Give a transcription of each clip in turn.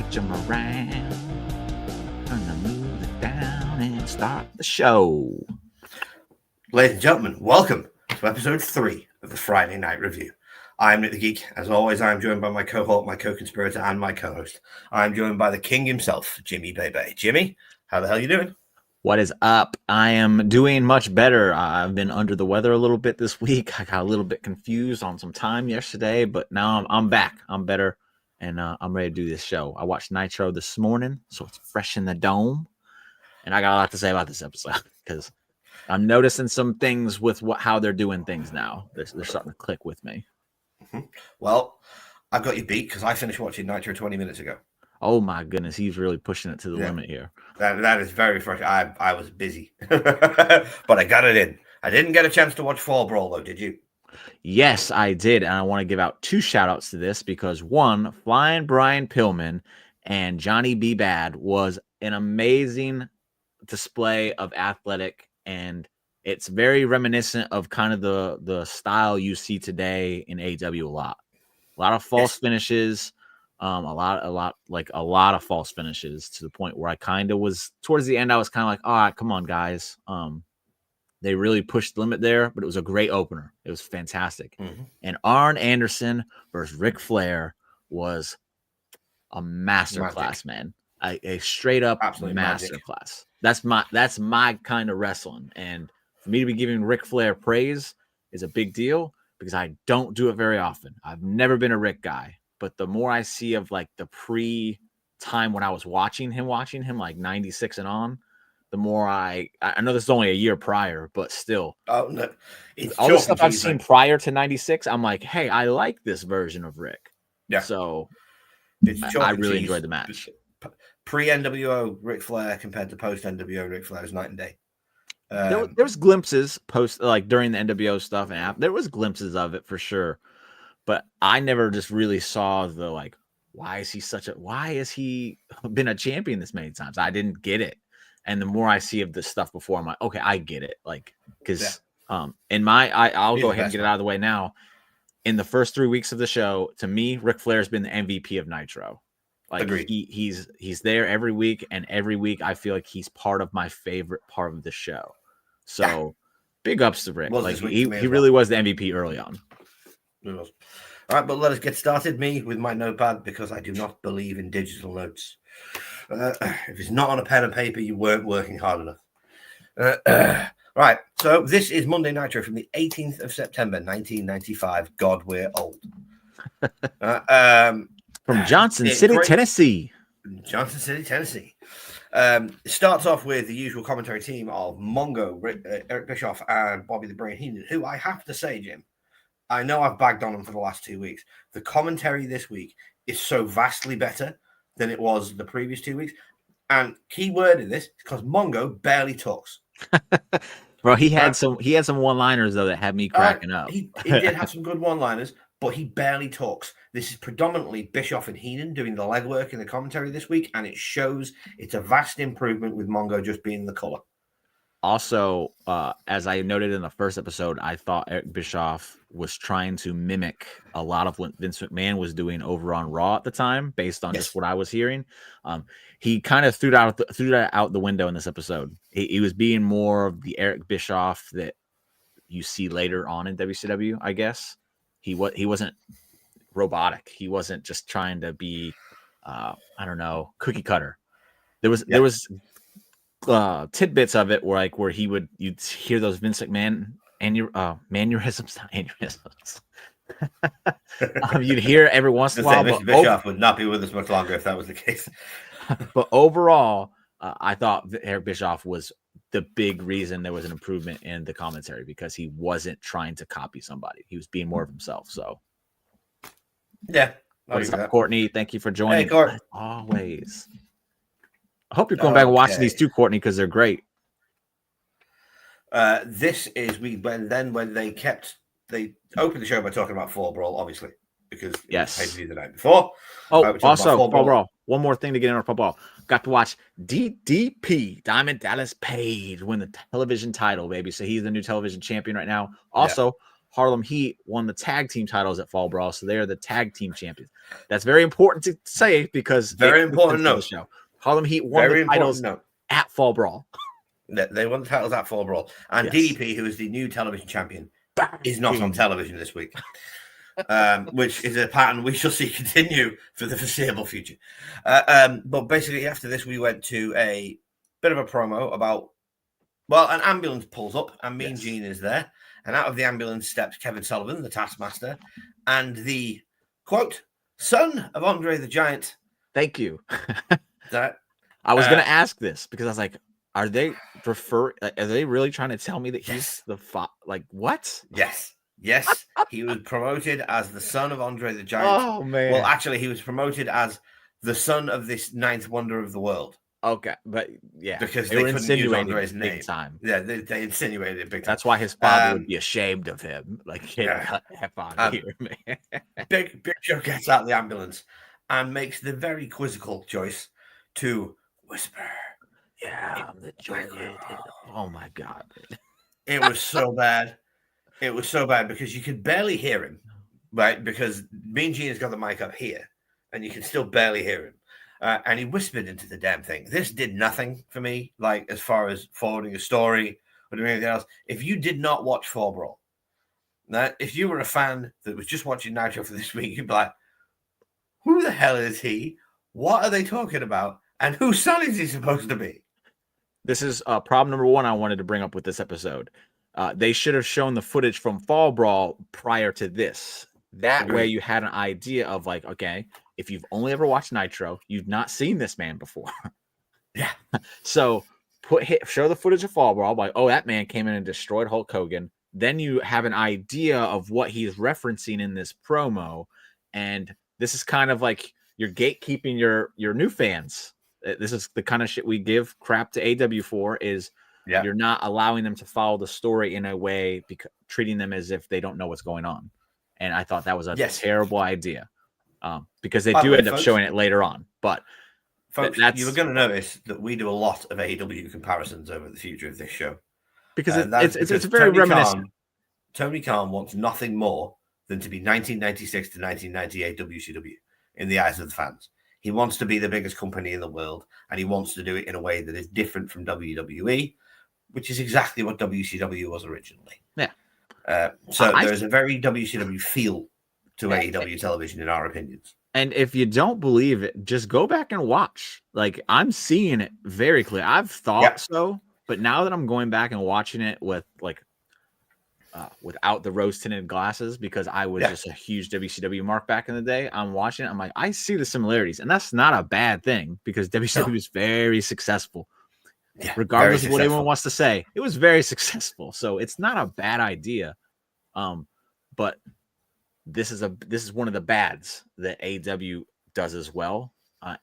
switch them around, turn the music down, and start the show. Ladies and gentlemen, welcome to episode 3 of the Friday Night Review. I'm Nick the Geek. As always, I'm joined by my cohort, my co-conspirator, and my co-host. I'm joined by the king himself, Jimmy Bebe. Jimmy, how the hell are you doing? What is up? I am doing much better. I've been under the weather a little bit this week. I got a little bit confused on some time yesterday, but now I'm back. I'm better, and I'm ready to do this show. I watched Nitro this morning, so it's fresh in the dome, and I got a lot to say about this episode because I'm noticing some things with how they're doing things now. They're starting to click with me. Well, I've got you beat because I finished watching Nitro 20 minutes ago. Oh my goodness, he's really pushing it to the limit here. That is very fresh. I was busy, but I got it in. I didn't get a chance to watch Fall Brawl though, did you? Yes, I did, and I want to give out 2 shout-outs to this because one, Flying Brian Pillman and Johnny B. Bad was an amazing display of athletic, and it's very reminiscent of kind of the style you see today in AEW a lot. A lot of false finishes. A lot of false finishes to the point where I kind of was towards the end. I was kind of like, all right, come on, guys. They really pushed the limit there, but it was a great opener. It was fantastic. Mm-hmm. And Arn Anderson versus Ric Flair was a masterclass, man. A straight up masterclass. That's my kind of wrestling. And for me to be giving Ric Flair praise is a big deal because I don't do it very often. I've never been a Ric guy. But the more I see of like the pre-time when I was watching him like 96 and on, the more I know this is only a year prior, but still. Oh, no. All the stuff I've seen prior to 96, I'm like, hey, I like this version of Rick. Yeah. So I really enjoyed the match. Pre-NWO Ric Flair compared to post-NWO Ric Flair is night and day. There was glimpses post, like during the NWO stuff, and there was glimpses of it for sure. But I never just really saw the like, why has he been a champion this many times? I didn't get it. And the more I see of this stuff before, I'm like, okay, I get it. Like, because I'll go ahead and get it out of the way now. In the first 3 weeks of the show, to me, Ric Flair's been the MVP of Nitro. Like agreed. He's there every week, and every week I feel like he's part of my favorite part of the show. So big ups to Rick. Like he really was the MVP early on. All right, but let us get started. Me with my notepad because I do not believe in digital notes. If it's not on a pen and paper, you weren't working hard enough. Right, so this is Monday Nitro from the 18th of September, 1995. God, we're old. From Johnson City, Tennessee. Johnson City, Tennessee. It starts off with the usual commentary team of Mongo, Eric Bischoff, and Bobby the Brain Heenan, who I have to say, Jim, I know I've bagged on them for the last 2 weeks. The commentary this week is so vastly better than it was the previous 2 weeks. And key word in this is because Mongo barely talks. Bro, he had some one-liners though that had me cracking up. He did have some good one-liners, but he barely talks. This is predominantly Bischoff and Heenan doing the legwork in the commentary this week, and it shows it's a vast improvement with Mongo just being the color. Also, as I noted in the first episode, I thought Eric Bischoff was trying to mimic a lot of what Vince McMahon was doing over on Raw at the time, based on just what I was hearing. He kind of threw that out the window in this episode. He was being more of the Eric Bischoff that you see later on in WCW, I guess. He wasn't robotic. He wasn't just trying to be, cookie cutter. There was tidbits of it where you'd hear those Vince McMahon mannerisms. You'd hear every once in a while. Mr. Bischoff would not be with us much longer if that was the case. But overall, I thought Eric Bischoff was the big reason there was an improvement in the commentary because he wasn't trying to copy somebody. He was being more of himself. So, yeah. What's up, Courtney? Thank you for joining. Hey, Courtney. Always. I hope you're going back and watching these two, Courtney, because they're great. This is when they opened the show by talking about Fall Brawl, obviously, because it was pay-per-view the night before. Also, Fall Brawl. One more thing to get into Fall Brawl. Got to watch DDP, Diamond Dallas Page, win the television title, baby. So he's the new television champion right now. Also, Harlem Heat won the tag team titles at Fall Brawl, so they are the tag team champions. That's very important to say because very important note. The show. Harlem Heat won Very the titles note. at Fall Brawl. They won the titles at Fall Brawl, and DDP, who is the new television champion, is not on television this week, which is a pattern we shall see continue for the foreseeable future. But basically, after this, we went to a bit of a promo about, well, an ambulance pulls up, and Mean Gene is there. And out of the ambulance steps Kevin Sullivan, the Taskmaster, and the, quote, son of Andre the Giant. Thank you. That I was going to ask this because I was like, are they really trying to tell me that he's the like what? Yes. He was promoted as the son of Andre the Giant. Oh, man. Well, actually, he was promoted as the son of this ninth wonder of the world. Okay, but yeah, because they couldn't use Andre's name. Big time. Yeah, they insinuated it big time. That's why his father would be ashamed of him. Like, get the F out of here, man. Big Show gets out of the ambulance and makes the very quizzical choice to whisper. Yeah, I'm the giant. Oh my god, it was so bad. It was so bad because you could barely hear him, right? Because Mean Gene has got the mic up here, and you can still barely hear him. And he whispered into the damn thing. This did nothing for me, like as far as forwarding a story or doing anything else. If you did not watch Fall Brawl, now, if you were a fan that was just watching Nitro for this week, you'd be like, who the hell is he? What are they talking about? And whose son is he supposed to be? This is problem number one I wanted to bring up with this episode. They should have shown the footage from Fall Brawl prior to this. That way you had an idea of like, okay, if you've only ever watched Nitro, you've not seen this man before. Yeah. So show the footage of Fall Brawl, like, oh, that man came in and destroyed Hulk Hogan. Then you have an idea of what he's referencing in this promo. And this is kind of like you're gatekeeping your new fans. This is the kind of shit we give crap to AW for is you're not allowing them to follow the story in a way, treating them as if they don't know what's going on. And I thought that was a terrible idea. Because they do end up showing it later on. But folks, you were going to notice that we do a lot of AEW comparisons over the future of this show. Because it's very reminiscent. Tony Khan wants nothing more than to be 1996 to 1998 WCW in the eyes of the fans. He wants to be the biggest company in the world, and he wants to do it in a way that is different from WWE, which is exactly what WCW was originally. Yeah. So there's a very WCW feel to AEW television, in our opinions. And if you don't believe it, just go back and watch. Like, I'm seeing it very clear. I've thought so, but now that I'm going back and watching it with like without the rose tinted glasses, because I was just a huge WCW mark back in the day, I'm watching it. I'm like, I see the similarities, and that's not a bad thing because WCW is very successful. Yeah, regardless of what anyone wants to say, it was very successful. So it's not a bad idea. But this is one of the bads that AEW does as well.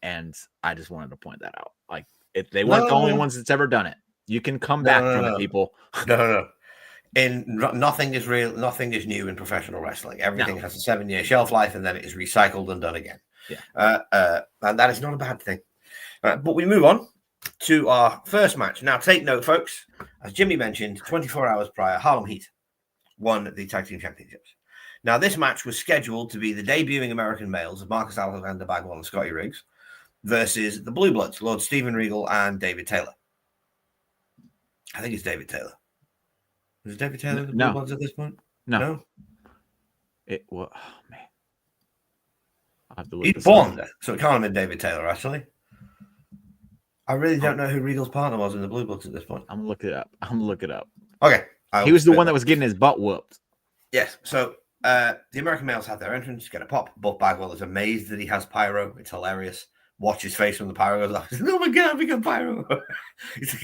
And I just wanted to point that out. Like, if they weren't the only ones that's ever done it. You can come back from it, people. No. Nothing is real. Nothing is new in professional wrestling. Everything has a 7-year shelf life, and then it is recycled and done again. Yeah. And that is not a bad thing. But we move on to our first match. Now, take note, folks. As Jimmy mentioned, 24 hours prior, Harlem Heat won the Tag Team Championships. Now, this match was scheduled to be the debuting American males of Marcus Alexander Bagwell and Scotty Riggs versus the Blue Bloods, Lord Steven Regal and David Taylor. I think it's David Taylor. Is it David Taylor in the Blue Bloods at this point? No. Oh, man. I have to look He's born there, so it can't have been David Taylor, actually. I really don't know who Regal's partner was in the Blue Bloods at this point. I'm going to look it up. Okay. He was the one that was getting his butt whooped. Yes. So the American males have their entrance, get a pop. Buff Bagwell is amazed that he has pyro. It's hilarious. Watch his face when the pyro goes off. Oh my God, we got pyro.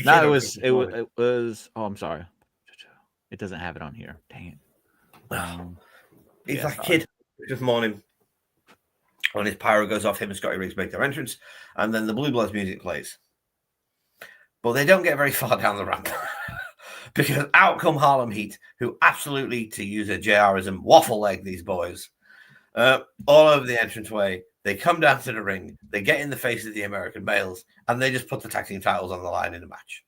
No, it was. Oh, I'm sorry. It doesn't have it on here. Dang it. He's like a kid this morning. When his pyro goes off, him and Scotty Riggs make their entrance, and then the Blue Bloods music plays. But they don't get very far down the ramp because out come Harlem Heat, who absolutely, to use a JRism, waffle leg these boys all over the entranceway. They come down to the ring, they get in the face of the American males, and they just put the tag team titles on the line in the match.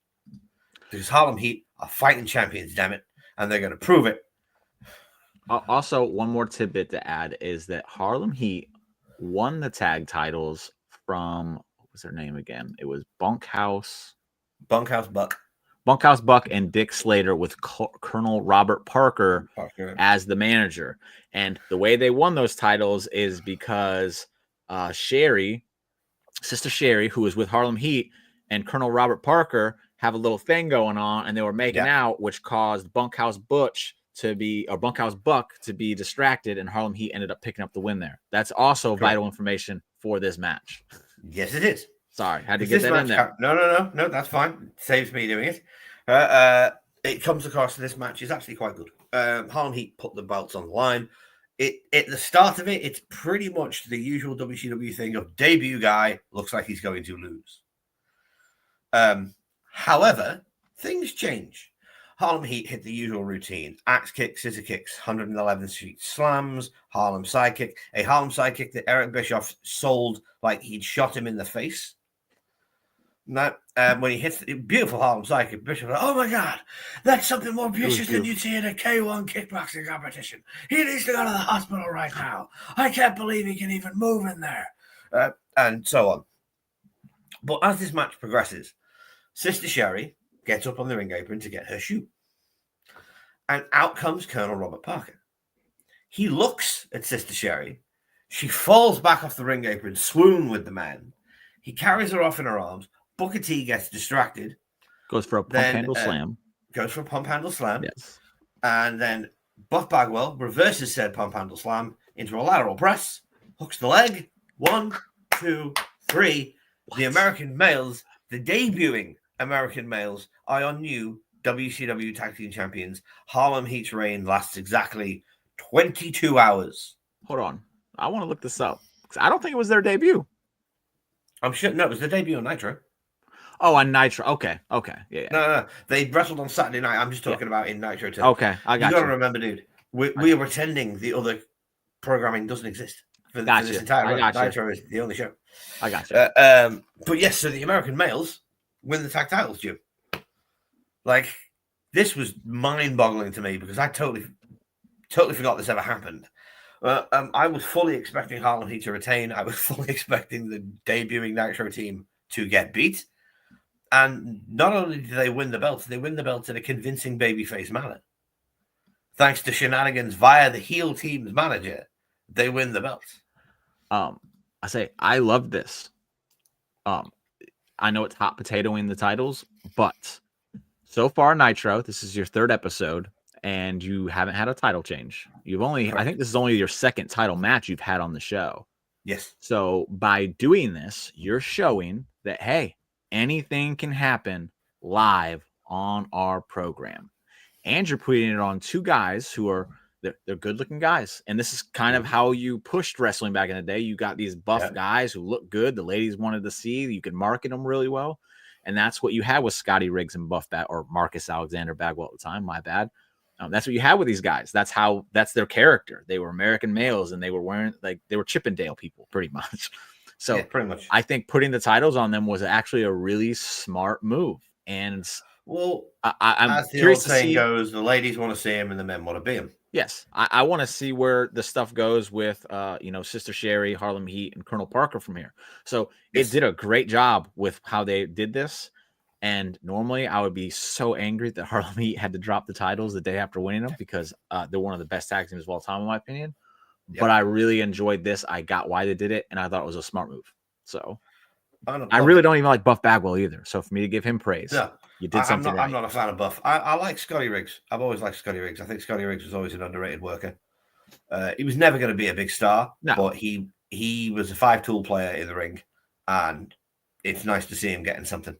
Because Harlem Heat are fighting champions, damn it, and they're going to prove it Also, one more tidbit to add is that Harlem Heat won the tag titles from, what was their name again? It was Bunkhouse Buck and Dick Slater with Colonel Robert Parker as the manager. And the way they won those titles is because Sister Sherry, who was with Harlem Heat, and Colonel Robert Parker have a little thing going on, and they were making out, which caused Bunkhouse Buck to be distracted, and Harlem Heat ended up picking up the win there. That's also vital information for this match. Yes, it is. Sorry, had to get that in there. No, that's fine. It saves me doing it. It comes across this match is actually quite good. Harlem Heat put the belts on the line. At the start of it, it's pretty much the usual WCW thing of debut guy looks like he's going to lose. However, things change. Harlem Heat hit the usual routine: axe kick, scissor kicks, 111 street slams, Harlem sidekick. A Harlem sidekick that Eric Bischoff sold like he'd shot him in the face. Now, when he hits the beautiful Harlem sidekick, Bishop, oh my God, that's something more vicious than you'd see in a K1 kickboxing competition. He needs to go to the hospital right now. I can't believe he can even move in there. And so on. But as this match progresses, Sister Sherry gets up on the ring apron to get her shoe. And out comes Colonel Robert Parker. He looks at Sister Sherry. She falls back off the ring apron, swoon with the man. He carries her off in her arms. Booker T gets distracted. Goes for a pump handle slam. Yes. And then Buff Bagwell reverses said pump handle slam into a lateral press. Hooks the leg. 1, 2, 3. What? The American males, the debuting American males, are your new WCW Tag Team Champions. Harlem Heat's reign lasts exactly 22 hours. Hold on. I want to look this up. I don't think it was their debut. I'm sure. No, it was the debut on Nitro. Oh, on Nitro. Okay. Yeah. No. They wrestled on Saturday night. I'm just talking about in Nitro too. Okay, I got you. You got to remember, dude, we are pretending the other programming doesn't exist for this entire run. Nitro is the only show. I got you. But yes, so the American males win the tag titles, Jim. Like, this was mind-boggling to me because I totally forgot this ever happened. I was fully expecting Harlem Heat to retain. I was fully expecting the debuting Nitro team to get beat. And not only did they win the belts in a convincing babyface manner. Thanks to shenanigans via the heel team's manager, they win the belts. I love this. I know it's hot potatoing the titles, but so far Nitro, this is your third episode, and you haven't had a title change. I think this is only your second title match you've had on the show. Yes. So by doing this, you're showing that, hey, anything can happen live on our program. And you're putting it on two guys who are they're good-looking guys. And this is kind of how you pushed wrestling back in the day. You got these buff guys who look good. The ladies wanted to see. You could market them really well. And that's what you had with Scotty Riggs and Buff or Marcus Alexander Bagwell at the time. My bad. That's what you had with these guys. That's their character. They were American males, and they were wearing they were Chippendale people, pretty much. So pretty much. I think putting the titles on them was actually a really smart move. And I'm as the curious old saying goes, the ladies want to see him and the men want to be him. Yes, I want to see where the stuff goes with Sister Sherry, Harlem Heat, and Colonel Parker from here. So it did a great job with how they did this. And normally I would be so angry that Harlem Heat had to drop the titles the day after winning them because they're one of the best tag teams of all time, in my opinion. Yep. But I really enjoyed this. I got why they did it, and I thought it was a smart move. So I really don't even like Buff Bagwell either. So for me to give him praise, you did something right. I'm not a fan of Buff. I like Scotty Riggs. I've always liked Scotty Riggs. I think Scotty Riggs was always an underrated worker. He was never going to be a big star, but he was a 5-tool player in the ring, and it's nice to see him getting something.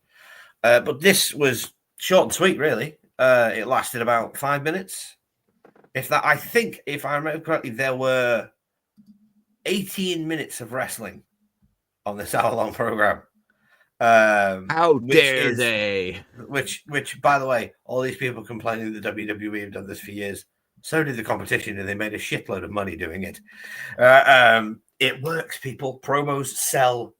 But this was short and sweet, really. It lasted about 5 minutes. I think, if I remember correctly, there were 18 minutes of wrestling on this hour-long program. How dare they? Which, by the way, all these people complaining that WWE have done this for years. So did the competition, and they made a shitload of money doing it. It works, people. Promos sell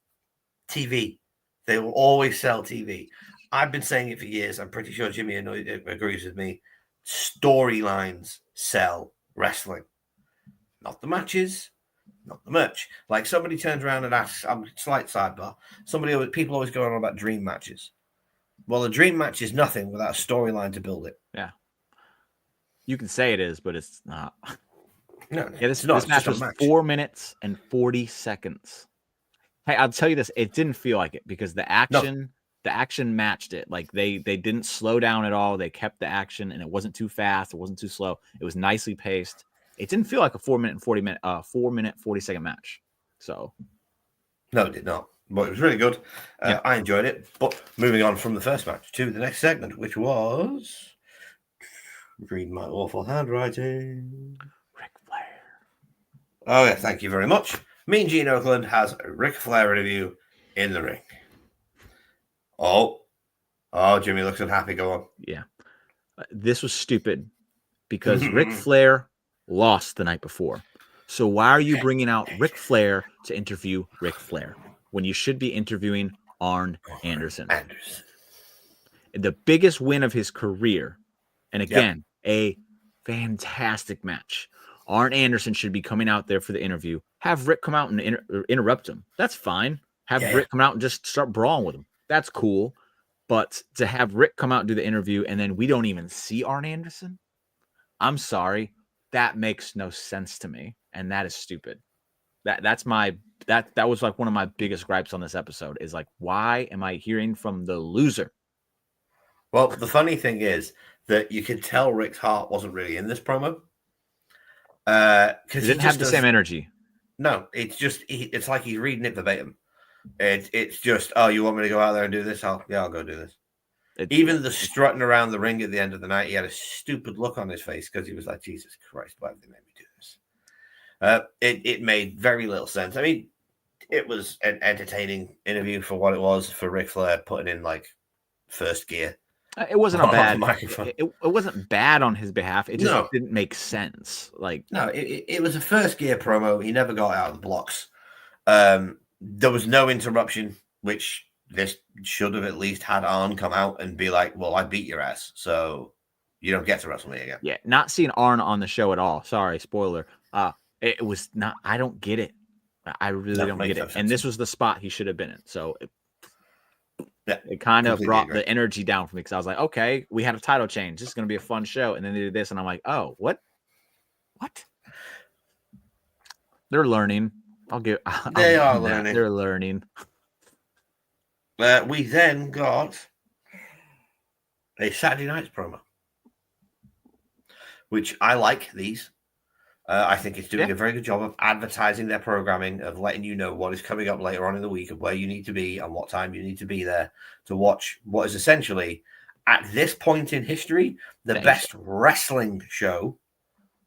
TV. They will always sell TV. I've been saying it for years. I'm pretty sure Jimmy agrees with me. Storylines sell wrestling, not the matches, not the merch. Like somebody turns around and asks, slight sidebar, people always go on about dream matches. Well, a dream match is nothing without a storyline to build it. Yeah. You can say it is, but it's not. No, yeah, this match was 4 minutes and 40 seconds. Hey, I'll tell you this, it didn't feel like it because the action matched it. Like they didn't slow down at all. They kept the action and it wasn't too fast, it wasn't too slow. It was nicely paced. It didn't feel like a 4 minute 40-second match. So no, it did not. But it was really good. I enjoyed it. But moving on from the first match to the next segment, which was read my awful handwriting. Ric Flair. Oh yeah, thank you very much. Mean Gene Oakland has a Ric Flair interview in the ring. Oh, Jimmy looks unhappy. Go on. Yeah. This was stupid because Ric Flair lost the night before. So why are you bringing out Ric Flair to interview Ric Flair when you should be interviewing Arn Anderson? The biggest win of his career. And again, a fantastic match. Arn Anderson should be coming out there for the interview. Have Rick come out and interrupt him. That's fine. Have Rick come out and just start brawling with him. That's cool. But to have Rick come out and do the interview and then we don't even see Arn Anderson, I'm sorry. That makes no sense to me. And that is stupid. That was like one of my biggest gripes on this episode is like, why am I hearing from the loser? Well, the funny thing is that you could tell Rick's heart wasn't really in this promo. Because he didn't have the same energy. No, it's just it's like he's reading it verbatim. It's just, oh, you want me to go out there and do this? I'll go do this. Even the strutting around the ring at the end of the night, he had a stupid look on his face because he was like, Jesus Christ, why have they made me do this? It made very little sense. I mean, it was an entertaining interview for what it was for Ric Flair putting in like first gear. It wasn't a bad. It wasn't bad on his behalf. It just didn't make sense. Like it was a first gear promo. He never got out of the blocks. There was no interruption, which this should have at least had Arn come out and be like, "Well, I beat your ass, so you don't get to wrestle me again." Yeah, not seeing Arn on the show at all. Sorry, spoiler. It was not. I don't get it. I really don't get it. And this was the spot he should have been in. So. It kind of brought the energy down for me because I was like, okay, we had a title change. This is going to be a fun show. And then they did this, and I'm like, oh, what? They're learning. They are learning. They're learning. We then got a Saturday Night's promo, which I like these. I think it's doing a very good job of advertising their programming, of letting you know what is coming up later on in the week, of where you need to be and what time you need to be there to watch what is essentially, at this point in history, the best wrestling show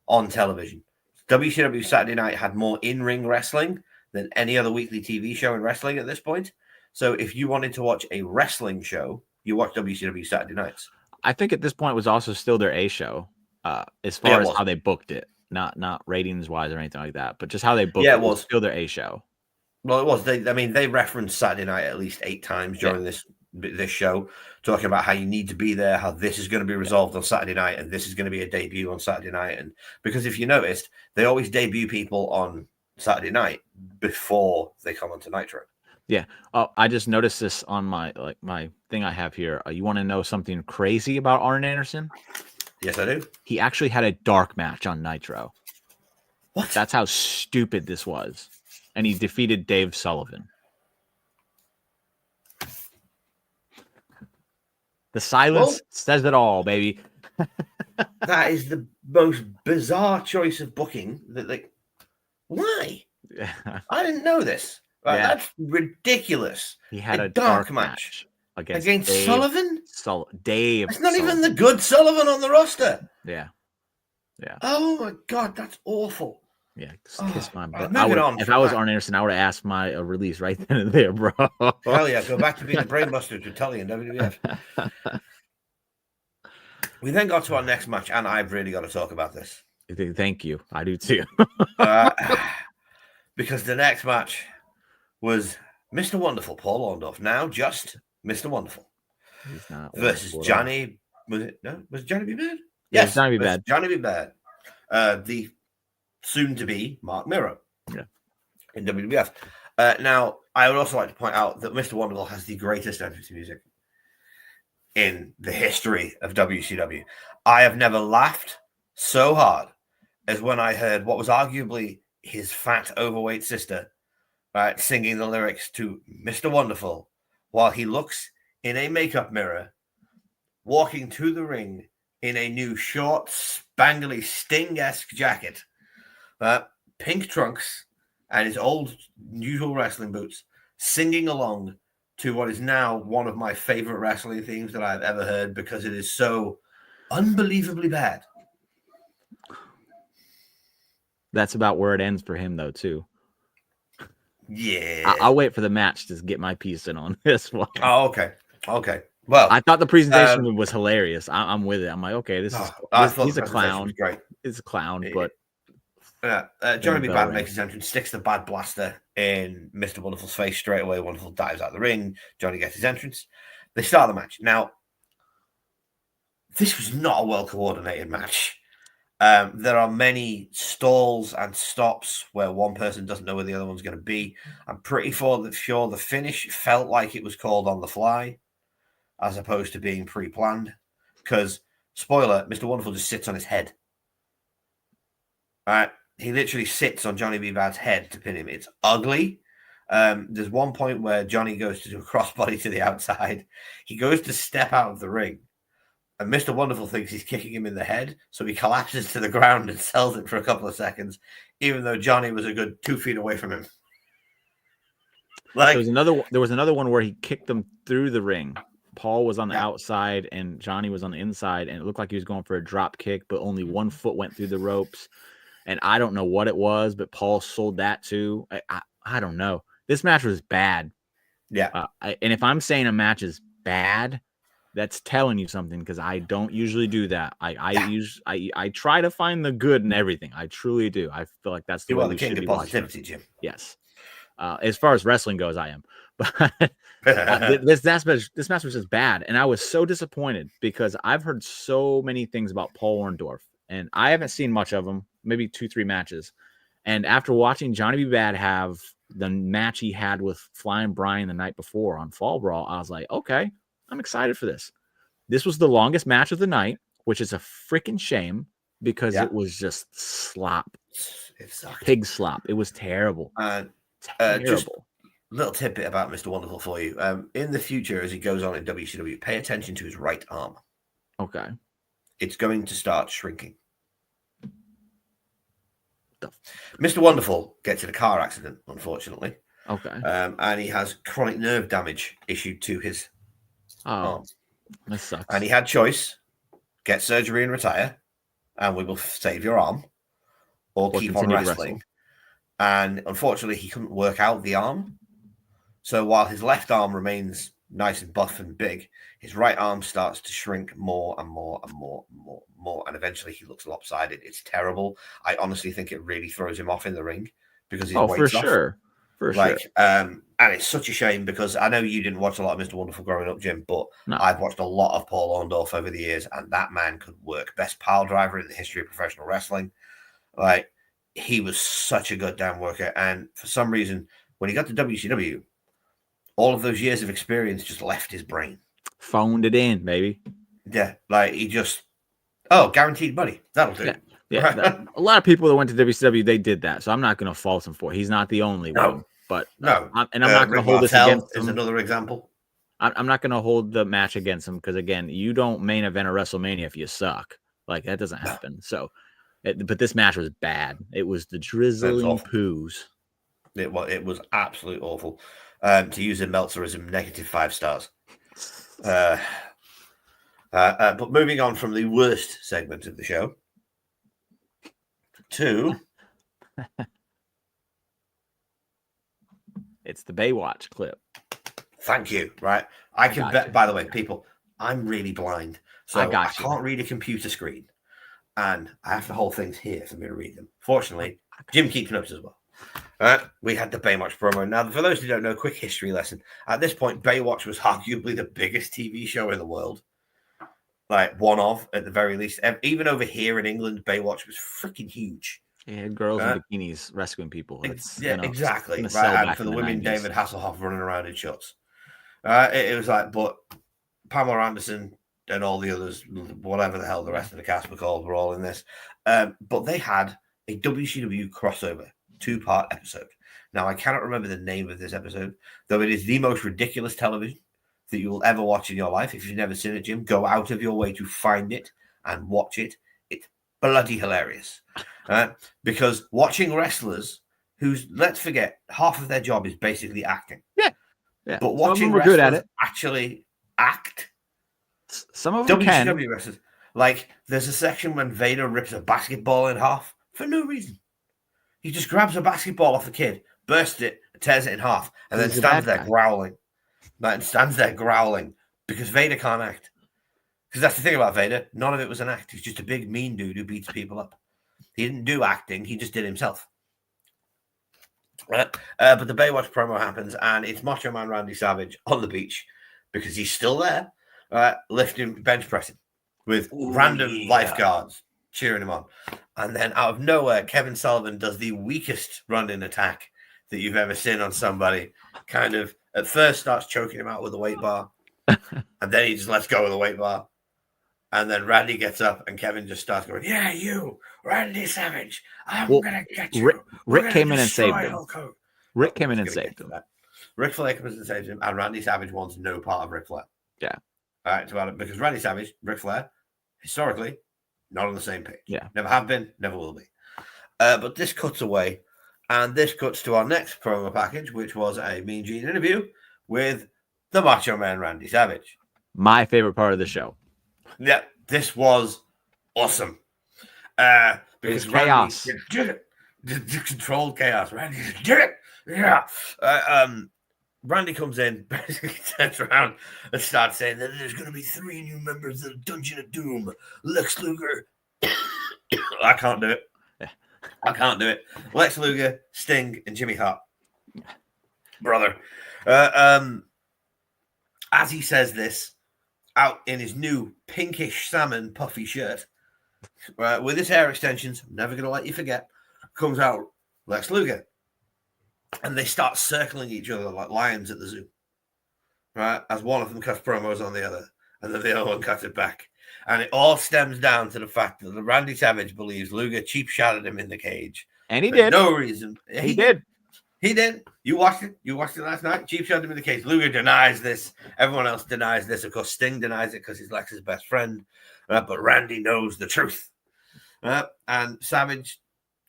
on television. WCW Saturday Night had more in-ring wrestling than any other weekly TV show in wrestling at this point. So if you wanted to watch a wrestling show, you watch WCW Saturday Nights. I think at this point it was also still their A show, as far as how they booked it. Not ratings wise or anything like that, but just how they booked it was still their A show. Well, it was. They referenced Saturday Night at least 8 times during this show, talking about how you need to be there, how this is going to be resolved on Saturday night, and this is going to be a debut on Saturday night. And because if you noticed, they always debut people on Saturday night before they come onto Nitro. Yeah. Oh, I just noticed this on my thing I have here. You want to know something crazy about Arn Anderson? Yes, I do. He actually had a dark match on Nitro. What? That's how stupid this was. And he defeated Dave Sullivan. The silence says it all, baby. That is the most bizarre choice of booking. Why? I didn't know this. That's ridiculous. He had a dark match. Against Dave Sullivan? Dave. It's not even the good Sullivan on the roster. Yeah. Oh my God, that's awful. Yeah, kiss my butt. If If I was Arn Anderson, I would have asked my release right then and there, bro. Hell yeah, go back to being the Brainbusters with Tully and WWF. We then got to our next match, and I've really got to talk about this. Thank you. I do too. Because the next match was Mr. Wonderful, Paul Orndorff, now just Mr. Wonderful, versus Johnny. Was it Johnny B. Bad? Yes, Johnny B. Bad. Johnny B. Bad the soon-to-be Mark Miro in WWF. Now, I would also like to point out that Mr. Wonderful has the greatest entrance music in the history of WCW. I have never laughed so hard as when I heard what was arguably his fat, overweight sister singing the lyrics to Mr. Wonderful while he looks in a makeup mirror, walking to the ring in a new short, spangly, Sting-esque jacket, pink trunks, and his old usual wrestling boots, singing along to what is now one of my favorite wrestling themes that I've ever heard because it is so unbelievably bad. That's about where it ends for him, though, too. Yeah. I'll wait for the match to get my piece in on this one. Oh, okay. Okay. Well, I thought the presentation was hilarious. I'm with it. I'm like, okay, he's a clown. Great. He's a clown, but Johnny B. Bad makes his entrance, sticks the bad blaster in Mr. Wonderful's face straight away. Wonderful dives out of the ring. Johnny gets his entrance. They start the match. Now, this was not a well-coordinated match. There are many stalls and stops where one person doesn't know where the other one's going to be. I'm pretty sure the finish felt like it was called on the fly as opposed to being pre-planned. Because, spoiler, Mr. Wonderful just sits on his head. All right. He literally sits on Johnny B. Bad's head to pin him. It's ugly. There's one point where Johnny goes to do a crossbody to the outside. He goes to step out of the ring. And Mr. Wonderful thinks he's kicking him in the head. So he collapses to the ground and sells it for a couple of seconds, even though Johnny was a good 2 feet away from him. There was another one where he kicked them through the ring. Paul was on the outside and Johnny was on the inside. And it looked like he was going for a drop kick, but only one foot went through the ropes. And I don't know what it was, but Paul sold that too. I don't know. This match was bad. Yeah. And if I'm saying a match is bad, that's telling you something because I don't usually do that. I try to find the good in everything. I truly do. I feel like that's the way we should be watching. Jim. Yes. As far as wrestling goes, I am. But this match was just bad. And I was so disappointed because I've heard so many things about Paul Orndorff. And I haven't seen much of him, maybe 2-3 matches. And after watching Johnny B. Bad have the match he had with Flying Brian the night before on Fall Brawl, I was like, okay, I'm excited for this. This was the longest match of the night, which is a freaking shame because it was just slop. It sucked. Pig slop. It was terrible. Terrible. Just a little tidbit about Mr. Wonderful for you. In the future, as he goes on in WCW, pay attention to his right arm. Okay. It's going to start shrinking. Mr. Wonderful gets in a car accident, unfortunately. Okay. And he has chronic nerve damage issued to his arm. That sucks. And he had choice: get surgery and retire, and we will save your arm, or keep on wrestling. And unfortunately, he couldn't work out the arm. So while his left arm remains nice and buff and big, his right arm starts to shrink more and more and more and more and more, and eventually he looks lopsided. It's terrible. I honestly think it really throws him off in the ring because his weight's off. For sure. And it's such a shame because I know you didn't watch a lot of Mr. Wonderful growing up, Jim, but I've watched a lot of Paul Orndorff over the years, and that man could work. Best pile driver in the history of professional wrestling. Like, he was such a good damn worker, and for some reason, when he got to WCW, all of those years of experience just left his brain. Phoned it in, baby. Yeah, like he just, guaranteed money. That'll do. Yeah. A lot of people that went to WCW, they did that. So I'm not going to fault him for it. He's not the only one. But I'm not going to hold this against him. Is another example. I'm not going to hold the match against him because, again, you don't main event a WrestleMania if you suck. Like, that doesn't happen. So, but this match was bad. It was the drizzling poos. It was absolutely awful. To use a Meltzerism, -5 stars. But moving on from the worst segment of the show to it's the Baywatch clip. Thank you. Right, I can bet. By the way, people, I'm really blind, so I can't read a computer screen, and I have to hold things here for me to read them. Fortunately, Jim keeps notes as well. We had the Baywatch promo. Now, for those who don't know, quick history lesson. At this point, Baywatch was arguably the biggest TV show in the world. like one of at the very least. Even over here in England, Baywatch was freaking huge. Yeah, girls in bikinis rescuing people. That's Yeah, exactly. gonna Right, sell and back for in the the women, 90s. David Hasselhoff running around in shorts. It was like, but Pamela Anderson and all the others, whatever the hell the rest of the cast were called, were all in this. But they had a WCW crossover 2-part episode. Now, I cannot remember the name of this episode, though it is the most ridiculous television that you will ever watch in your life. If you've never seen it, Jim, go out of your way to find it and watch it. It's bloody hilarious. Because watching wrestlers who's, let's forget, half of their job is basically acting. Yeah. But watching wrestlers good at it. Actually act. Some of them WCW can. wrestlers. Like, there's a section when Vader rips a basketball in half for no reason. He just grabs a basketball off the kid, bursts it, tears it in half, and then stands there growling. Because Vader can't act. Because that's the thing about Vader. None of it was an act. He's just a big, mean dude who beats people up. He didn't do acting. He just did himself. Right? But the Baywatch promo happens, and it's Macho Man Randy Savage on the beach because he's still there, lifting, bench pressing with random lifeguards cheering him on. And then out of nowhere, Kevin Sullivan does the weakest run-in attack that you've ever seen on somebody. Kind of at first starts choking him out with a weight bar, and then he just lets go of the weight bar. And then Randy gets up, and Kevin just starts going, "Yeah, you, Randy Savage, I'm gonna get you." Rick came in and saved him. Rick came in and saved him. Ric Flair comes in and saves him, and Randy Savage wants no part of Ric Flair. Yeah. All right, because Randy Savage, Ric Flair, historically, not on the same page. Yeah. Never have been, never will be. But this cuts away, and this cuts to our next promo package, which was a Mean Gene interview with the Macho Man Randy Savage. My favorite part of the show. Yeah, this was awesome. Because chaos. Randy did it. Just controlled chaos. Randy did it. Yeah. Randy comes in, basically turns around and starts saying that there's going to be 3 new members of the Dungeon of Doom. Lex Luger. I can't do it. Lex Luger, Sting, and Jimmy Hart. Brother. As he says this, out in his new pinkish salmon puffy shirt, with his hair extensions, I'm never going to let you forget, comes out Lex Luger. And they start circling each other like lions at the zoo, right? As one of them cuts promos on the other, and then the other one cuts it back. And it all stems down to the fact that the Randy Savage believes Luger cheap-shotted him in the cage. And he did. No reason. He did. He did. You watched it. You watched it last night. Cheap-shotted him in the cage. Luger denies this. Everyone else denies this. Of course, Sting denies it because he's Lex's best friend. But Randy knows the truth. And Savage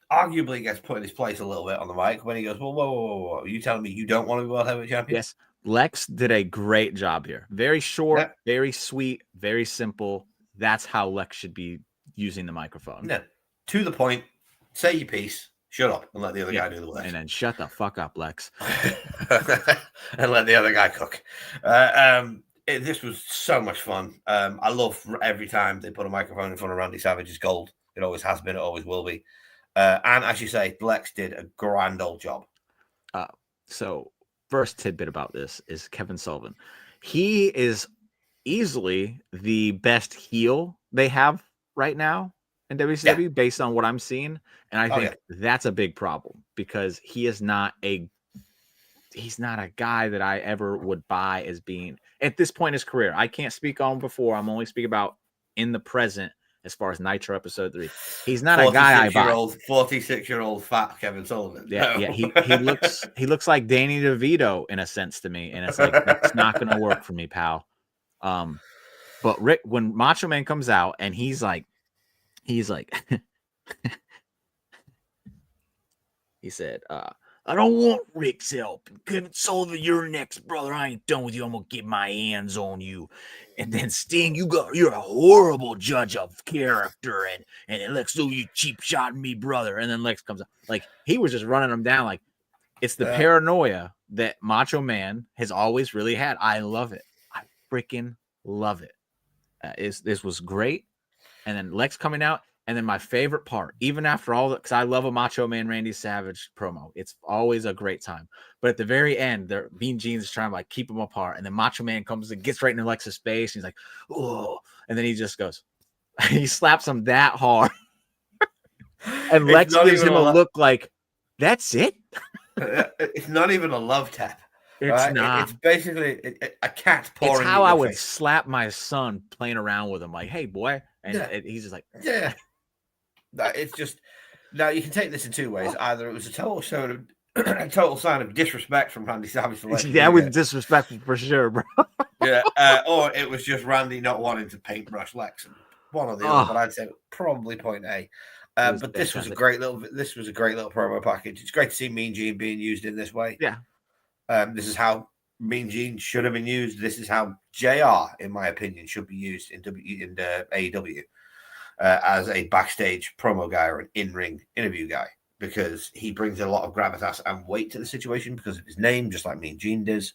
arguably gets put in his place a little bit on the mic when he goes, whoa. You telling me you don't want to be World Heavyweight Champion? Yes. Lex did a great job here. Very short, very sweet, very simple. That's how Lex should be using the microphone. Yeah. To the point. Say your piece. Shut up and let the other guy do the work. And then shut the fuck up, Lex. And let the other guy cook. This was so much fun. I love every time they put a microphone in front of Randy Savage. It's gold. It always has been. It always will be. And as you say, Lex did a grand old job. So first tidbit about this is Kevin Sullivan. He is easily the best heel they have right now in WCW based on what I'm seeing. And I think that's a big problem because he's not a guy that I ever would buy as being at this point in his career. I can't speak on before. I'm only speaking about in the present as far as Nitro episode 3. He's not a guy I buy. 46-year-old fat Kevin Sullivan. Yeah. He looks like Danny DeVito in a sense to me. And it's like, that's not going to work for me, pal. But Rick, when Macho Man comes out and he's like, he said, I don't want Rick's help. Kevin Sullivan, you're next, brother. I ain't done with you. I'm gonna get my hands on you. And then Sting, you're a horrible judge of character. And Lex, you cheap shot me, brother. And then Lex comes out. Like he was just running him down. Like it's the paranoia that Macho Man has always really had. I love it. I freaking love it. This was great. And then Lex coming out. And then my favorite part, even after all that, because I love a Macho Man Randy Savage promo. It's always a great time. But at the very end, Mean Gene's is trying to like keep them apart. And then Macho Man comes and gets right into Lex's face. And he's like, oh. And then he just goes, he slaps him that hard. And Lex gives him a look like, that's it? It's not even a love tap. It's not. It's basically a cat pouring. It's how I would slap my son playing around with him. Like, hey, boy. And he's just like, yeah. It's just now you can take this in two ways. Either it was a total sign of disrespect from Randy Savage to Lex. That was disrespectful for sure, bro. Yeah, or it was just Randy not wanting to paintbrush Lex. One or the other, but I'd say probably point A. But this was a great little promo package. It's great to see Mean Gene being used in this way. Yeah. This is how Mean Gene should have been used. This is how JR, in my opinion, should be used in AEW. As a backstage promo guy or an in-ring interview guy, because he brings a lot of gravitas and weight to the situation because of his name, just like Mean Gene does.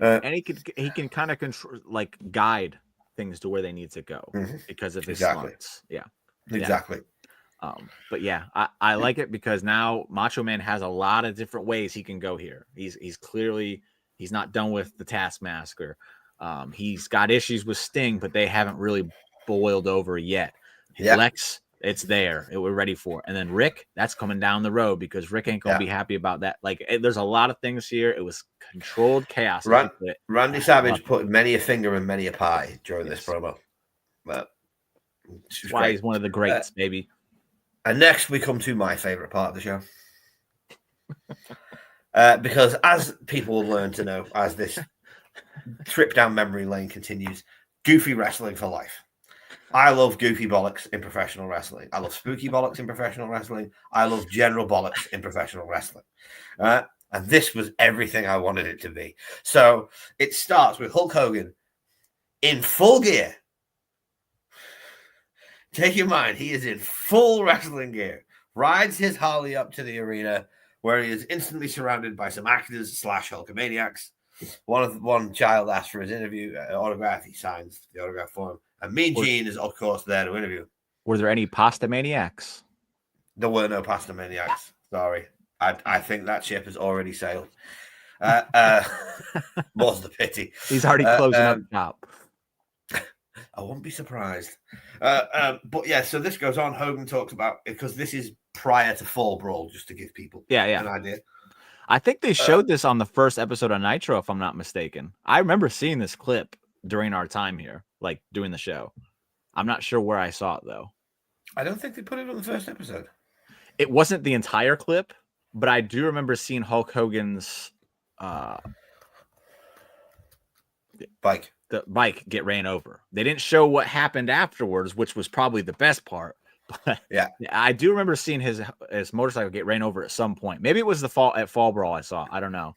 And he can kind of control, like guide things to where they need to go because of his stunts. Yeah, exactly. But yeah, I like it because now Macho Man has a lot of different ways he can go here. He's clearly not done with the Taskmaster. He's got issues with Sting, but they haven't really boiled over yet. Yep. Lex, it's there. We're ready for it. And then Rick, that's coming down the road because Rick ain't gonna be happy about that. Like, there's a lot of things here. It was controlled chaos. Randy Savage put many a finger in many a pie during this promo. But that's why he's one of the greats, baby. And next we come to my favorite part of the show. Because as people will learn to know, as this trip down memory lane continues, goofy wrestling for life. I love goofy bollocks in professional wrestling. I love spooky bollocks in professional wrestling. I love general bollocks in professional wrestling. And this was everything I wanted it to be. So it starts with Hulk Hogan in full gear. Take your mind, he is in full wrestling gear. Rides his Harley up to the arena where he is instantly surrounded by some actors / Hulkamaniacs. One child asks for his autograph. He signs the autograph for him. And Mean Gene is, of course, there to interview. Were there any pasta maniacs? There were no pasta maniacs. Sorry. I think that ship has already sailed. More's the pity. He's already closing up shop. I won't be surprised. But yeah, so this goes on. Hogan talks about, because this is prior to Fall Brawl, just to give people an idea. I think they showed this on the first episode of Nitro, if I'm not mistaken. I remember seeing this clip during our time here, like doing the show. I'm not sure where I saw it though. I don't think they put it on the first episode. It wasn't the entire clip, but I do remember seeing Hulk Hogan's bike get ran over. They didn't show what happened afterwards, which was probably the best part. But yeah, I do remember seeing his motorcycle get ran over at some point. Maybe it was the Fall Brawl I saw. I don't know.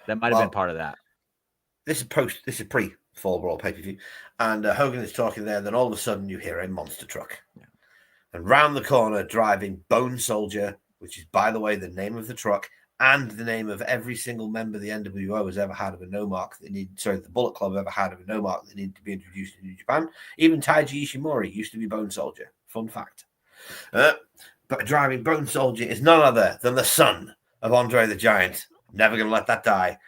That might have been part of that. This is pre Fall Brawl pay-per-view, and Hogan is talking there. Then all of a sudden, you hear a monster truck, and round the corner driving Bone Soldier, which is, by the way, the name of the truck and the name of every single member the NWO has ever had of a no mark. The Bullet Club ever had of a no mark that needed to be introduced in New Japan. Even Taiji Ishimori used to be Bone Soldier. Fun fact. But driving Bone Soldier is none other than the son of Andre the Giant. Never going to let that die.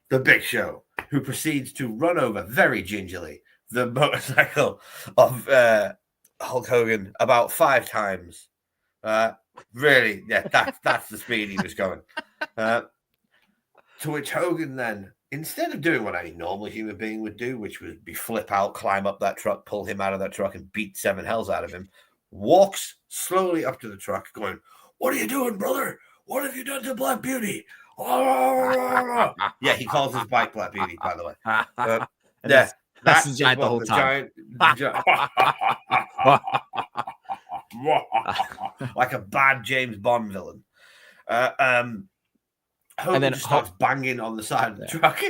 The Big Show, who proceeds to run over very gingerly the motorcycle of Hulk Hogan about 5 times. Really, yeah, that's the speed he was going. To which Hogan then, instead of doing what any normal human being would do, which would be flip out, climb up that truck, pull him out of that truck, and beat 7 hells out of him, walks slowly up to the truck, going, "What are you doing, brother? What have you done to Black Beauty?" Yeah, he calls his bike Black Beauty, by the way. That's the giant the whole time. Like a bad James Bond villain. Hogan just starts banging on the side of the truck.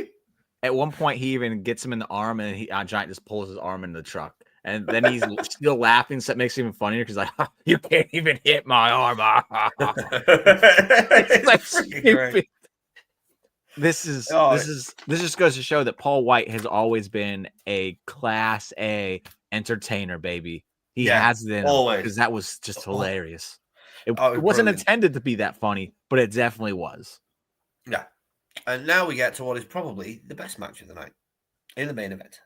At one point, he even gets him in the arm, and Giant just pulls his arm into the truck. And then he's still laughing, so it makes it even funnier because like, you can't even hit my arm. It's like stupid. This just goes to show that Paul White has always been a Class A entertainer, baby. He Yeah, has it in him always. because that was just hilarious. It Oh, it was wasn't brilliant. intended to be that funny, but it definitely was. Yeah. And now we get to what is probably the best match of the night in the main event.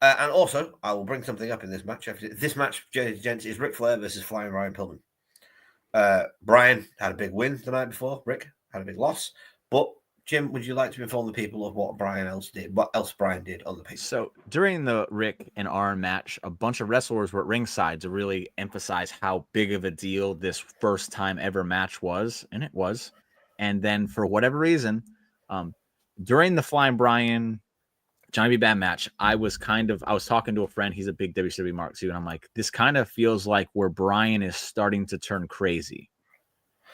And also, I will bring something up in this match. This match, gents, is Ric Flair versus Flying Brian Pillman. Brian had a big win the night before. Rick had a big loss. But Jim, would you like to inform the people of what else Brian did on the page? So during the Rick and Arn match, a bunch of wrestlers were at ringside to really emphasize how big of a deal this first time ever match was, and it was. And then for whatever reason, during the Flying Brian Johnny B. Bad match, I was talking to a friend. He's a big WCW Mark too, and I'm like, this kind of feels like where Brian is starting to turn crazy.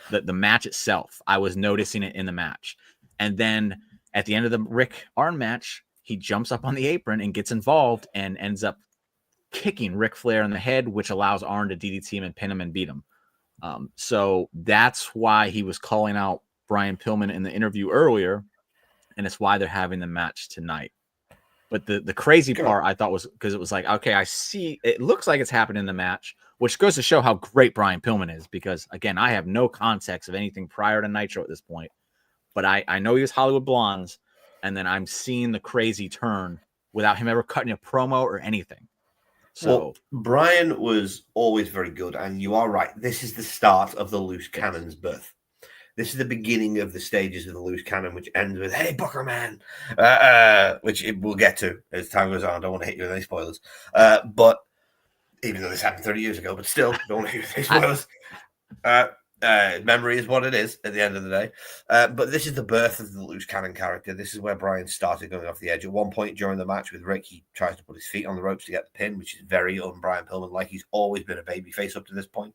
The match itself, I was noticing it in the match, and then at the end of the Rick Arn match, he jumps up on the apron and gets involved and ends up kicking Ric Flair in the head, which allows Arn to DDT him and pin him and beat him. So that's why he was calling out Brian Pillman in the interview earlier, and it's why they're having the match tonight. But the crazy part I thought was because it was like, okay, I see it looks like it's happened in the match, which goes to show how great Brian Pillman is. Because again, I have no context of anything prior to Nitro at this point, but I know he was Hollywood Blondes, and then I'm seeing the crazy turn without him ever cutting a promo or anything. So Brian was always very good, and you are right. This is the start of the loose cannon's birth. This is the beginning of the stages of the loose cannon, which ends with "Hey, Booker Man," which we'll get to as time goes on. I don't want to hit you with any spoilers, but even though this happened 30 years ago, but still, don't want to hit you with any spoilers. Memory is what it is at the end of the day. But this is the birth of the loose cannon character. This is where Brian started going off the edge. At one point during the match with Rick, he tries to put his feet on the ropes to get the pin, which is very un-Brian Pillman. Like he's always been a babyface up to this point.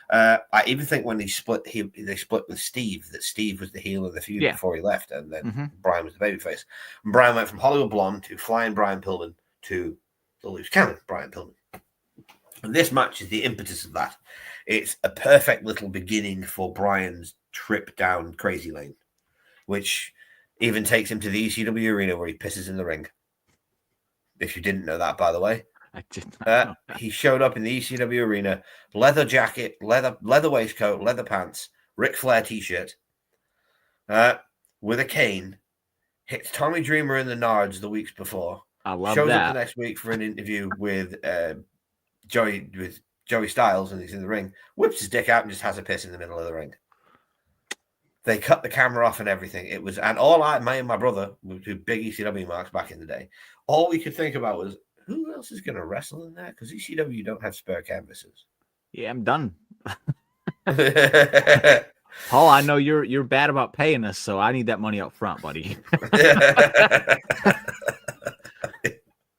I even think when they split with Steve, that Steve was the heel of the feud before he left, and then Brian was the babyface. And Brian went from Hollywood Blonde to Flying Brian Pillman to the loose cannon Brian Pillman. And this match is the impetus of that. It's a perfect little beginning for Brian's trip down crazy lane, which even takes him to the ECW arena where he pisses in the ring. If you didn't know that, by the way. I did not know. He showed up in the ECW arena, leather jacket, leather waistcoat, leather pants, Ric Flair t-shirt, with a cane, hits Tommy Dreamer in the nards the weeks before. I love shows that. Up the next week for an interview with Joey Styles, and he's in the ring, whips his dick out and just has a piss in the middle of the ring. They cut the camera off and everything. It was, and all me and my brother, who big ECW marks back in the day, all we could think about was, who else is going to wrestle in that? Because ECW don't have spare canvases. Yeah, I'm done. Paul, I know you're bad about paying us, so I need that money up front, buddy.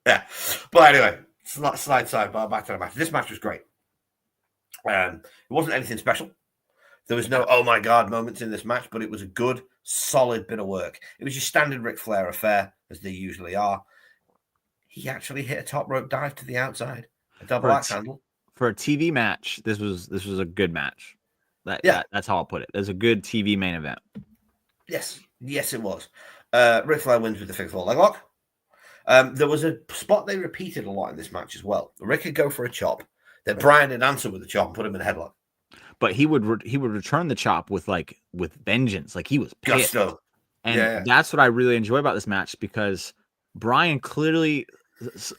Yeah. But anyway, slide sidebar back to the match. This match was great. It wasn't anything special. There was no oh my god moments in this match, but it was a good, solid bit of work. It was your standard Ric Flair affair, as they usually are. He actually hit a top rope dive to the outside, a double axe handle. For a TV match, this was a good match. That's how I'll put it. There's a good TV main event. Yes, it was. Ric Flair wins with the fixed leg lock. There was a spot they repeated a lot in this match as well. Rick would go for a chop, then Brian would answer with a chop and put him in a headlock. But he would return the chop with vengeance, like he was pissed. Gusto. And that's what I really enjoy about this match, because Brian clearly,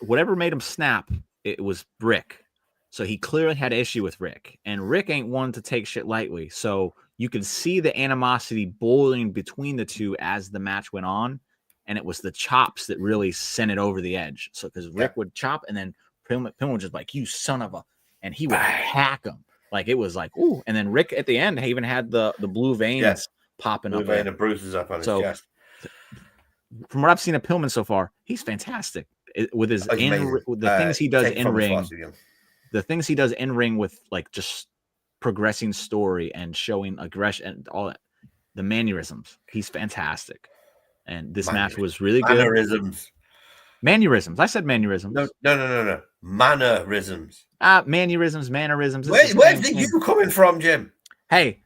whatever made him snap, it was Rick. So he clearly had an issue with Rick, and Rick ain't one to take shit lightly. So you could see the animosity boiling between the two as the match went on, and it was the chops that really sent it over the edge. So because Rick would chop, and then Pillman would just like, you son of a, and he would hack him. Like it was like, ooh, and then Rick at the end even had the blue veins popping up. Blue vein and bruises up on his chest. From what I've seen of Pillman so far, he's fantastic with his things he does in ring. The things he does in ring with like just progressing story and showing aggression and all that, the mannerisms. He's fantastic, and this match was really good. Mannerisms. I said mannerisms. No. Mannerisms. Mannerisms. Where's the you coming from, Jim? Hey.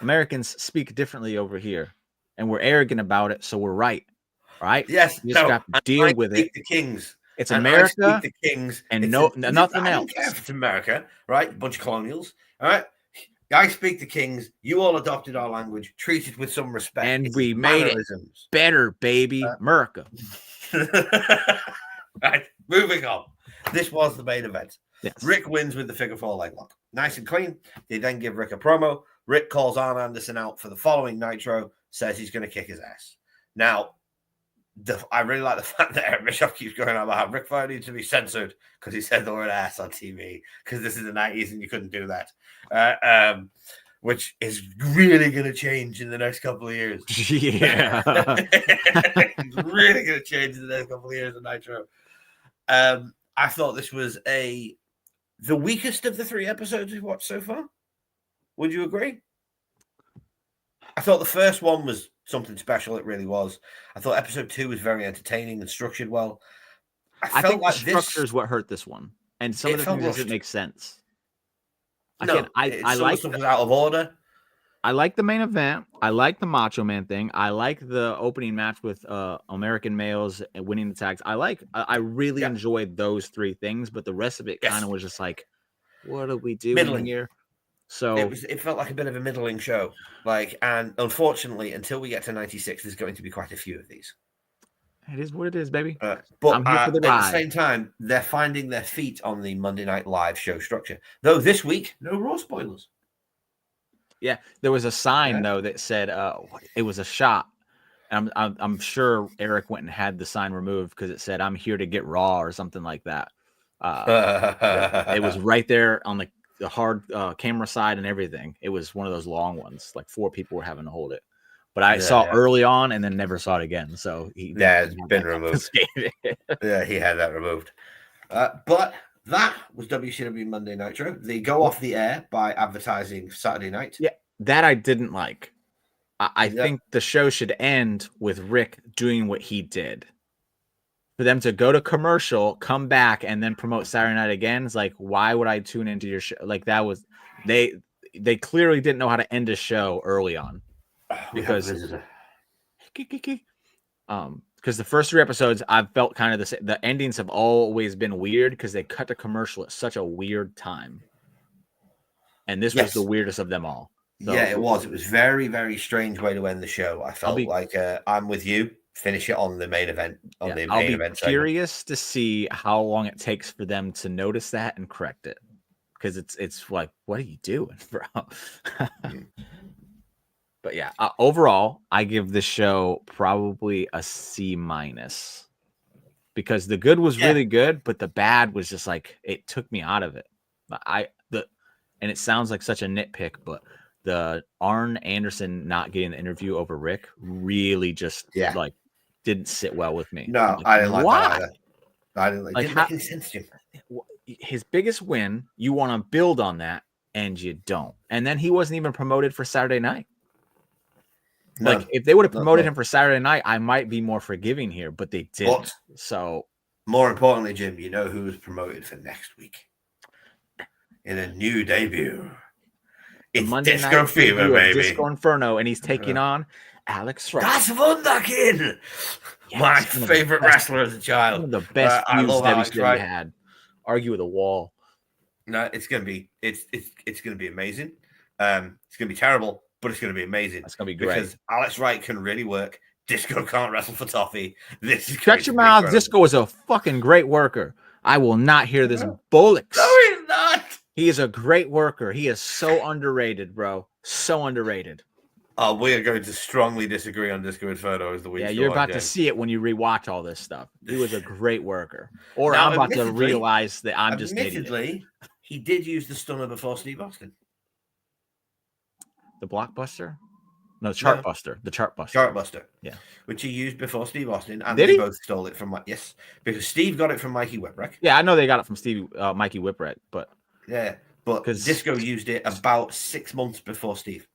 Americans speak differently over here, and we're arrogant about it, so we're right. Right? Yes. You just got to deal with it. The Kings. It's and America I speak to kings and nothing nothing I else. don't care if it's America, right? Bunch of colonials, all right? I speak to kings. You all adopted our language, treated with some respect. And It's we made it better, baby. America. Right, moving on. This was the main event. Yes. Rick wins with the figure 4 leg lock. Nice and clean. They then give Rick a promo. Rick calls Arn Anderson out for the following Nitro, says he's going to kick his ass. Now, I really like the fact that Eric Bischoff keeps going on about how Ric Flair needs to be censored because he said the word ass on TV because this is the 90s and you couldn't do that. Which is really going to change in the next couple of years. Yeah. It's really going to change in the next couple of years of Nitro. I thought this was the weakest of the 3 episodes we've watched so far. Would you agree? I thought the first one was something special. It really was. I thought episode 2 was very entertaining and structured well. I think like the structure is what hurt this one, and some of the things doesn't make sense. Again, I like stuff was out of order. I like the main event. I like the Macho Man thing. I like the opening match with American males and winning the tags. I really enjoyed those 3 things, but the rest of it kind of was just like, what are we doing here? So it felt like a bit of a middling show. And unfortunately, until we get to 96, there's going to be quite a few of these. It is what it is, baby. But at the same time, they're finding their feet on the Monday Night Live show structure. Though this week, no Raw spoilers. Yeah, there was a sign though that said it was a shot. I'm sure Eric went and had the sign removed because it said "I'm here to get Raw" or something like that. It was right there on the hard camera side and everything. It was one of those long ones. Like 4 people were having to hold it. But I saw early on and then never saw it again. So it's been removed. Yeah, he had that removed. But that was WCW Monday Nitro. They go off the air by advertising Saturday night. Yeah, that I didn't like. I think the show should end with Rick doing what he did. For them to go to commercial, come back, and then promote Saturday night again is like, why would I tune into your show? Like that was they clearly didn't know how to end a show early on. Because the first 3 episodes I've felt kind of the same. The endings have always been weird because they cut to commercial at such a weird time, and this was the weirdest of them all. So, it was very, very strange way to end the show. I felt I'm with you. Finish it on the main event. I'll be curious to see how long it takes for them to notice that and correct it, because it's like, what are you doing, bro? But yeah, overall, I give this show probably a C-, because the good was really good, but the bad was just like it took me out of it. And it sounds like such a nitpick, but the Arn Anderson not getting the interview over Rick really just didn't sit well with me. No, I didn't like that either. I didn't like. Didn't make any sense to you. His biggest win, you want to build on that, and you don't. And then he wasn't even promoted for Saturday night. Like if they would have promoted him for Saturday night, I might be more forgiving here, but they didn't. So more importantly, Jim, you know who was promoted for next week in a new debut. It's Monday Disco Night Fever, baby. Disco Inferno, and he's taking on Alex Wright. Das Wunderkind, my favorite wrestler as a child. One of the best feuds WCW had. Argue with a wall. No, it's gonna be amazing. It's gonna be terrible. But it's going to be amazing. It's going to be great. Because Alex Wright can really work. Disco can't wrestle for toffee. This is shut your mouth. Incredible. Disco is a fucking great worker. I will not hear this bollocks. No, he's not. He is a great worker. He is so underrated, bro. So underrated. Oh, we are going to strongly disagree on Disco Inferno as the week. Yeah, you're about to see it when you rewatch all this stuff. He was a great worker. Or now, I'm about to realize that I'm just an idiot. He did use the stunner before Steve Austin. The Blockbuster? No, Chartbuster. The Chartbuster. Chartbuster. Yeah. Which he used before Steve Austin. And they both stole it from because Steve got it from Mikey Whipwreck. Yeah, I know they got it from Mikey Whipwreck, but Disco used it about 6 months before Steve.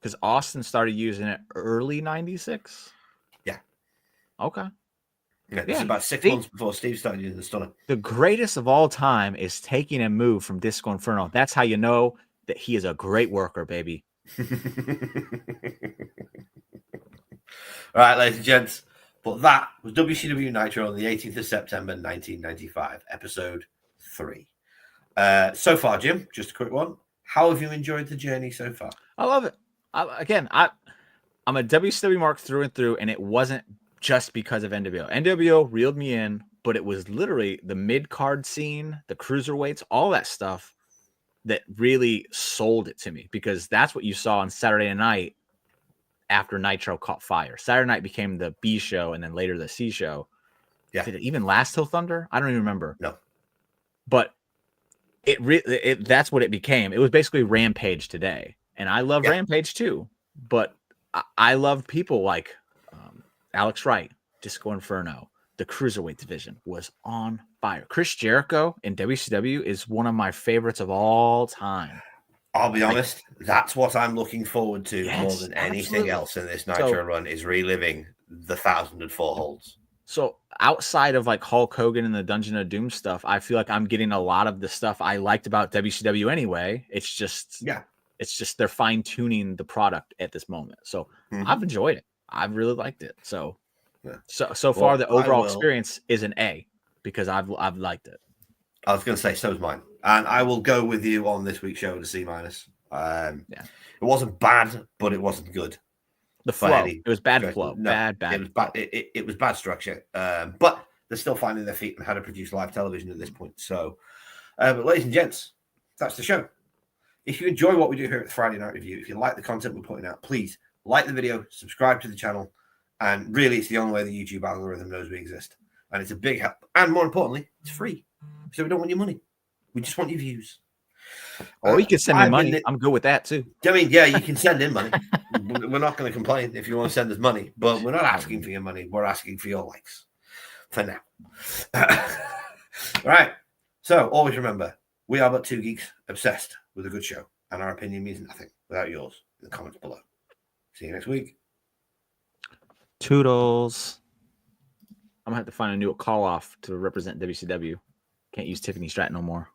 Because Austin started using it early 96? Yeah. Okay. Yeah, it's about 6 months before Steve started using the stunner. The greatest of all time is taking a move from Disco Inferno. That's how you know that he is a great worker, baby. All right, ladies and gents, But that was WCW Nitro on the 18th of September, 1995, episode 3. So far, Jim, just a quick one. How have you enjoyed the journey so far? I love it. I'm a WCW mark through and through, and it wasn't just because of NWO. NWO reeled me in, but it was literally the mid-card scene, the cruiserweights, all that stuff that really sold it to me, because that's what you saw on Saturday night after Nitro caught fire. Saturday night became the B show, and then later the C show. Yeah. Did it even last till Thunder? I don't even remember. No. But that's what it became. It was basically Rampage today. And I love Rampage too. But I love people like Alex Wright, Disco Inferno. The Cruiserweight division was on fire. Chris Jericho in WCW is one of my favorites of all time. I'll be honest, that's what I'm looking forward to more than anything else in this Nitro run, is reliving the 1004 holds. So outside of like Hulk Hogan and the Dungeon of Doom stuff, I feel like I'm getting a lot of the stuff I liked about WCW anyway. It's just they're fine tuning the product at this moment. So I've enjoyed it. I've really liked it. So far the overall experience is an A, because I've liked it. I was going to say, so is mine. And I will go with you on this week's show to C-. It wasn't bad, but it wasn't good. The flow. It was bad flow. No, bad. It was bad. It was bad structure. But they're still finding their feet on how to produce live television at this point. So, but ladies and gents, that's the show. If you enjoy what we do here at the Friday Night Review, if you like the content we're putting out, please like the video, subscribe to the channel, and really, it's the only way the YouTube algorithm knows we exist. And it's a big help. And more importantly, it's free. So we don't want your money. We just want your views. Or you can send me money. I'm good with that too. I mean, yeah, you can send in money. We're not going to complain if you want to send us money, but we're not asking for your money. We're asking for your likes for now. Right. So always remember, we are but two geeks obsessed with a good show, and our opinion means nothing without yours in the comments below. See you next week. Toodles. I'm going to have to find a new call off to represent WCW. Can't use Tiffany Stratton no more.